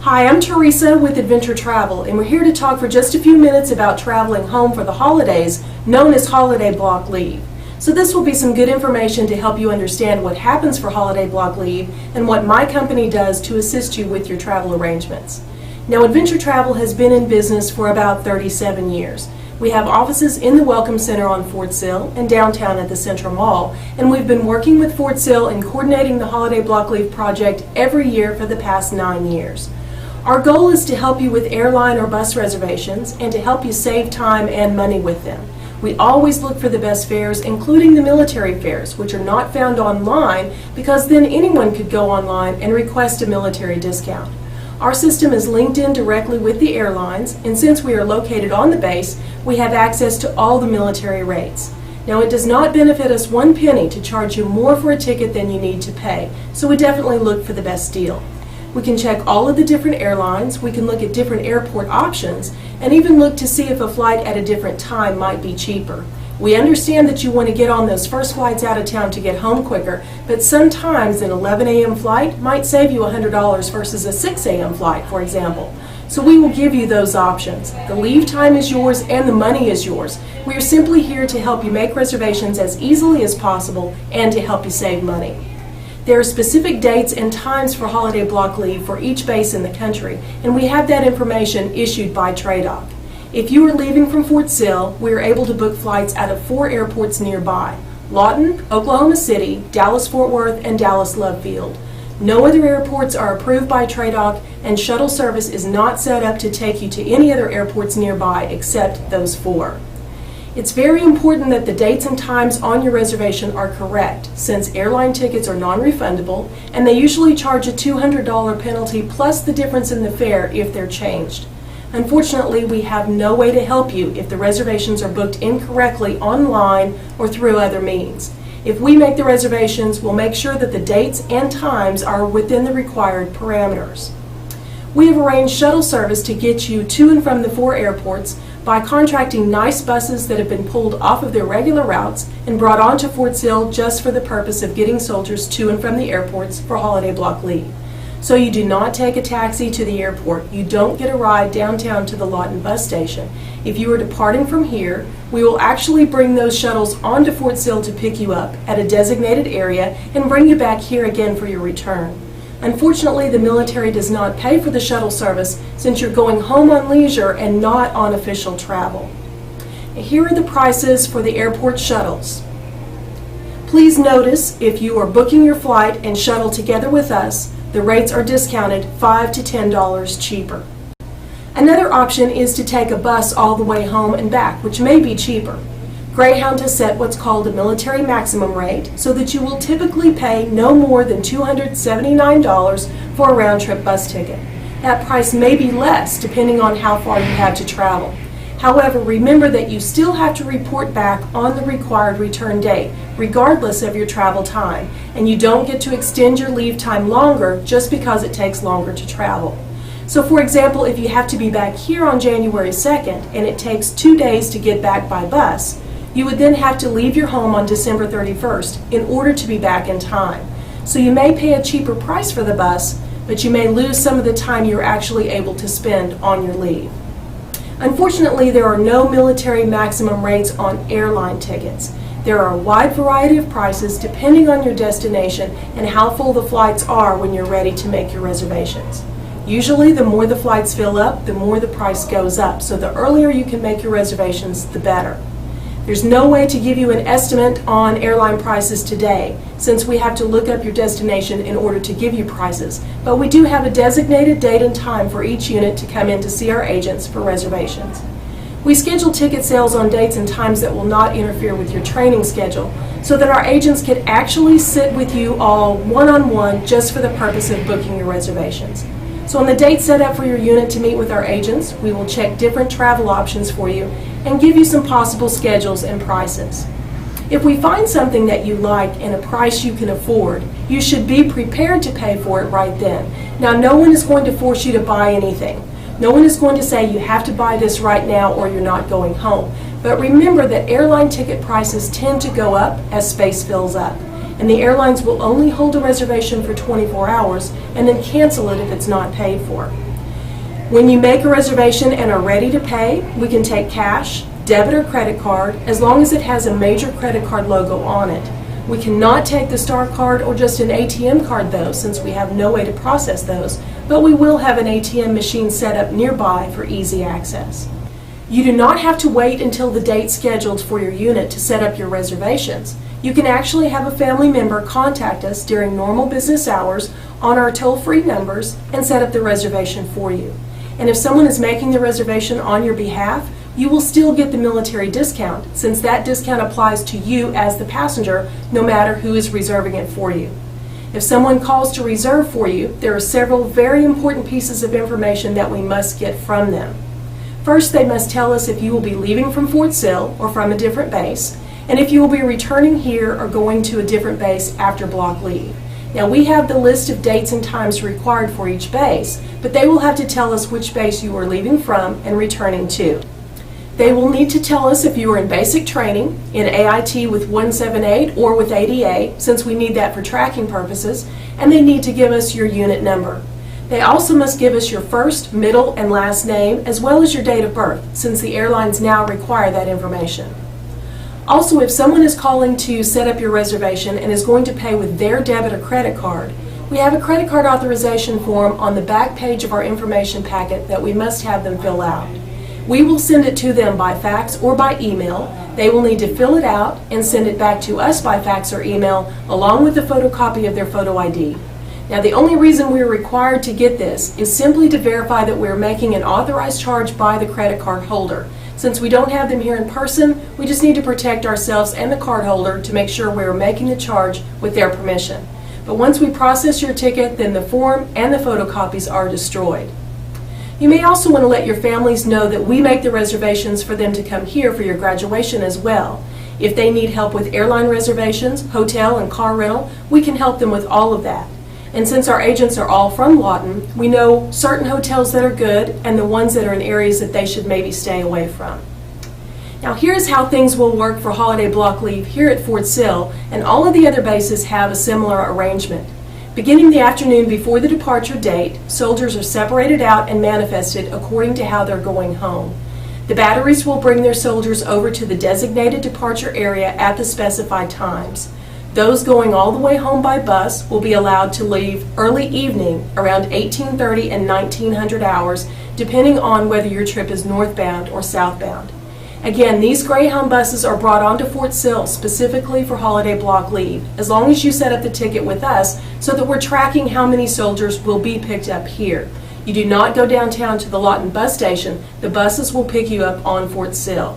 Hi, I'm Teresa with Adventure Travel, and we're here to talk for just a few minutes about traveling home for the holidays, known as holiday block leave. So this will be some good information to help you understand what happens for holiday block leave and what my company does to assist you with your travel arrangements. Now, Adventure Travel has been in business for about 37 years. We have offices in the Welcome Center on Fort Sill and downtown at the Central Mall, and we've been working with Fort Sill and coordinating the Holiday Block Leave project every year for the past 9 years. Our goal is to help you with airline or bus reservations and to help you save time and money with them. We always look for the best fares, including the military fares, which are not found online because then anyone could go online and request a military discount. Our system is linked in directly with the airlines, and since we are located on the base, we have access to all the military rates. Now, it does not benefit us one penny to charge you more for a ticket than you need to pay, so we definitely look for the best deal. We can check all of the different airlines, we can look at different airport options, and even look to see if a flight at a different time might be cheaper. We understand that you want to get on those first flights out of town to get home quicker, but sometimes an 11 a.m. flight might save you $100 versus a 6 a.m. flight, for example. So we will give you those options. The leave time is yours and the money is yours. We are simply here to help you make reservations as easily as possible and to help you save money. There are specific dates and times for holiday block leave for each base in the country, and we have that information issued by Trave. If you are leaving from Fort Sill, we are able to book flights out of 4 airports nearby: Lawton, Oklahoma City, Dallas-Fort Worth, and Dallas-Love Field. No other airports are approved by Trave, and shuttle service is not set up to take you to any other airports nearby except those 4. It's very important that the dates and times on your reservation are correct, since airline tickets are non-refundable and they usually charge a $200 penalty plus the difference in the fare if they're changed. Unfortunately, we have no way to help you if the reservations are booked incorrectly online or through other means. If we make the reservations, we'll make sure that the dates and times are within the required parameters. We have arranged shuttle service to get you to and from the 4 airports by contracting nice buses that have been pulled off of their regular routes and brought onto Fort Sill just for the purpose of getting soldiers to and from the airports for holiday block leave. So you do not take a taxi to the airport. You don't get a ride downtown to the Lawton bus station. If you are departing from here, we will actually bring those shuttles onto Fort Sill to pick you up at a designated area and bring you back here again for your return. Unfortunately, the military does not pay for the shuttle service since you're going home on leisure and not on official travel. Here are the prices for the airport shuttles. Please notice if you are booking your flight and shuttle together with us, the rates are discounted $5 to $10 cheaper. Another option is to take a bus all the way home and back, which may be cheaper. Greyhound has set what's called a military maximum rate so that you will typically pay no more than $279 for a round-trip bus ticket. That price may be less depending on how far you have to travel. However, remember that you still have to report back on the required return date, regardless of your travel time, and you don't get to extend your leave time longer just because it takes longer to travel. So for example, if you have to be back here on January 2nd and it takes 2 days to get back by bus, you would then have to leave your home on December 31st in order to be back in time. So you may pay a cheaper price for the bus, but you may lose some of the time you're actually able to spend on your leave. Unfortunately, there are no military maximum rates on airline tickets. There are a wide variety of prices depending on your destination and how full the flights are when you're ready to make your reservations. Usually, the more the flights fill up, the more the price goes up, so the earlier you can make your reservations, the better. There's no way to give you an estimate on airline prices today, since we have to look up your destination in order to give you prices, but we do have a designated date and time for each unit to come in to see our agents for reservations. We schedule ticket sales on dates and times that will not interfere with your training schedule, so that our agents can actually sit with you all one-on-one just for the purpose of booking your reservations. So on the date set up for your unit to meet with our agents, we will check different travel options for you and give you some possible schedules and prices. If we find something that you like and a price you can afford, you should be prepared to pay for it right then. Now, no one is going to force you to buy anything. No one is going to say you have to buy this right now or you're not going home. But remember that airline ticket prices tend to go up as space fills up. and the airlines will only hold a reservation for 24 hours and then cancel it if it's not paid for. When you make a reservation and are ready to pay, we can take cash, debit or credit card, as long as it has a major credit card logo on it. We cannot take the Star card or just an ATM card though, since we have no way to process those, but we will have an ATM machine set up nearby for easy access. You do not have to wait until the date scheduled for your unit to set up your reservations. You can actually have a family member contact us during normal business hours on our toll-free numbers and set up the reservation for you. And if someone is making the reservation on your behalf, you will still get the military discount, since that discount applies to you as the passenger, no matter who is reserving it for you. If someone calls to reserve for you, there are several very important pieces of information that we must get from them. First, they must tell us if you will be leaving from Fort Sill or from a different base, and if you will be returning here or going to a different base after block leave. Now, we have the list of dates and times required for each base, but they will have to tell us which base you are leaving from and returning to. They will need to tell us if you are in basic training, in AIT with 178 or with ADA, since we need that for tracking purposes, and they need to give us your unit number. They also must give us your first, middle, and last name, as well as your date of birth, since the airlines now require that information. Also, if someone is calling to set up your reservation and is going to pay with their debit or credit card, we have a credit card authorization form on the back page of our information packet that we must have them fill out. We will send it to them by fax or by email. They will need to fill it out and send it back to us by fax or email, along with a photocopy of their photo ID. Now, the only reason we are required to get this is simply to verify that we are making an authorized charge by the credit card holder. Since we don't have them here in person, we just need to protect ourselves and the card holder to make sure we are making the charge with their permission. But once we process your ticket, then the form and the photocopies are destroyed. You may also want to let your families know that we make the reservations for them to come here for your graduation as well. If they need help with airline reservations, hotel, and car rental, we can help them with all of that. And since our agents are all from Lawton, we know certain hotels that are good and the ones that are in areas that they should maybe stay away from. Now, here's how things will work for holiday block leave here at Fort Sill, and all of the other bases have a similar arrangement. Beginning the afternoon before the departure date, soldiers are separated out and manifested according to how they're going home. The batteries will bring their soldiers over to the designated departure area at the specified times. Those going all the way home by bus will be allowed to leave early evening around 1830 and 1900 hours, depending on whether your trip is northbound or southbound. Again, these Greyhound buses are brought onto Fort Sill specifically for holiday block leave, as long as you set up the ticket with us so that we're tracking how many soldiers will be picked up here. You do not go downtown to the Lawton bus station. The buses will pick you up on Fort Sill.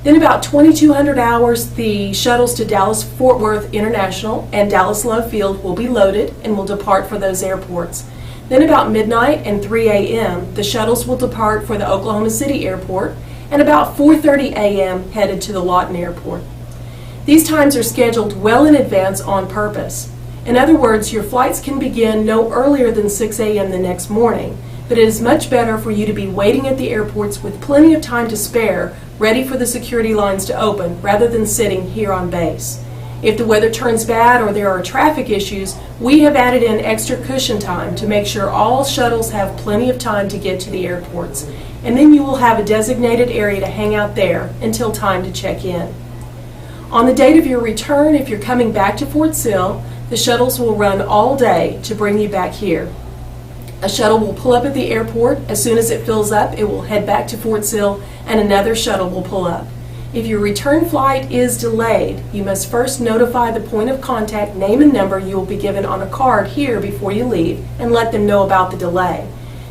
Then about 2200 hours, the shuttles to Dallas-Fort Worth International and Dallas Love Field will be loaded and will depart for those airports. Then about midnight and 3 a.m., the shuttles will depart for the Oklahoma City Airport, and about 4:30 a.m. headed to the Lawton Airport. These times are scheduled well in advance on purpose. In other words, your flights can begin no earlier than 6 a.m. the next morning, but it is much better for you to be waiting at the airports with plenty of time to spare, ready for the security lines to open, rather than sitting here on base. If the weather turns bad or there are traffic issues, we have added in extra cushion time to make sure all shuttles have plenty of time to get to the airports. And then you will have a designated area to hang out there until time to check in. On the date of your return, if you're coming back to Fort Sill, the shuttles will run all day to bring you back here. A shuttle will pull up at the airport. As soon as it fills up, it will head back to Fort Sill, and another shuttle will pull up. If your return flight is delayed, you must first notify the point of contact name and number you will be given on a card here before you leave and let them know about the delay.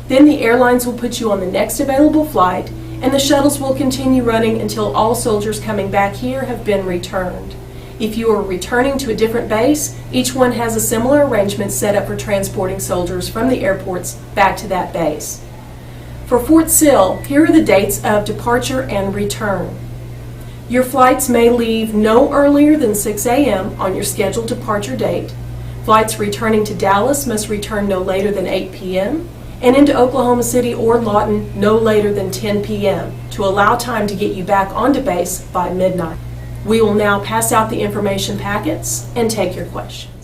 Then the airlines will put you on the next available flight, and the shuttles will continue running until all soldiers coming back here have been returned. If you are returning to a different base, each one has a similar arrangement set up for transporting soldiers from the airports back to that base. For Fort Sill, here are the dates of departure and return. Your flights may leave no earlier than 6 a.m. on your scheduled departure date. Flights returning to Dallas must return no later than 8 p.m. and into Oklahoma City or Lawton no later than 10 p.m. to allow time to get you back onto base by midnight. We will now pass out the information packets and take your questions.